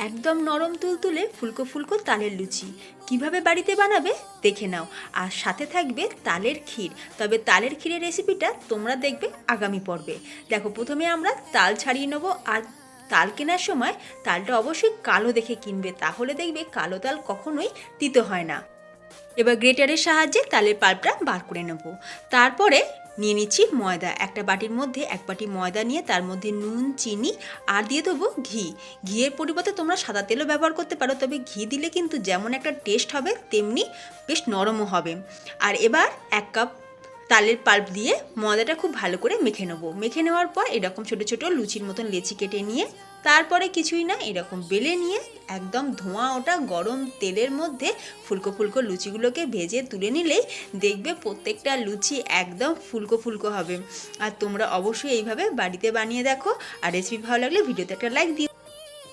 একদম নরম তুলতুলে ফুলকো ফুলকো তালের লুচি কিভাবে বাড়িতে বানাবে দেখে নাও। আর সাথে থাকবে তালের ক্ষীর। তবে তালের ক্ষীরের রেসিপিটা তোমরা দেখবে আগামী পর্বে। দেখো, প্রথমে আমরা তাল ছাড়িয়ে নেবো। আর তাল কেনার সময় তালটা অবশ্যই কালো দেখে কিনবে, তাহলে দেখবে কালো তাল কখনোই তিতো হয় না। এবার গ্রেটারের সাহায্যে তালের পাল্পটা বার করে নেব। তারপরে নিয়ে নিচ্ছি ময়দা। একটা বাটির মধ্যে এক বাটি ময়দা নিয়ে তার মধ্যে নুন, চিনি আর দিয়ে দেবো ঘি। ঘিয়ের পরিবর্তে তোমরা সাদা তেলও ব্যবহার করতে পারো, তবে ঘি দিলে কিন্তু যেমন একটা টেস্ট হবে তেমনি বেশ নরমও হবে। আর এবার 1 কাপ তালের পাল্প দিয়ে ময়দাটা খুব ভালো করে মেখে নেবো। মেখে নেওয়ার পর এরকম ছোটো ছোটো লুচির মতন লেচি কেটে নিয়ে তারপরে কিছুই না, এরকম বেলে নিয়ে একদম ধোঁয়া ওটা গরম তেলের মধ্যে ফুলকো ফুলকো লুচিগুলোকে ভেজে তুলে নিলেই দেখবে প্রত্যেকটা লুচি একদম ফুলকো ফুলকো হবে। আর তোমরা অবশ্যই এইভাবে বাড়িতে বানিয়ে দেখো। আর রেসিপি ভালো লাগলে ভিডিওতে একটা লাইক দিও।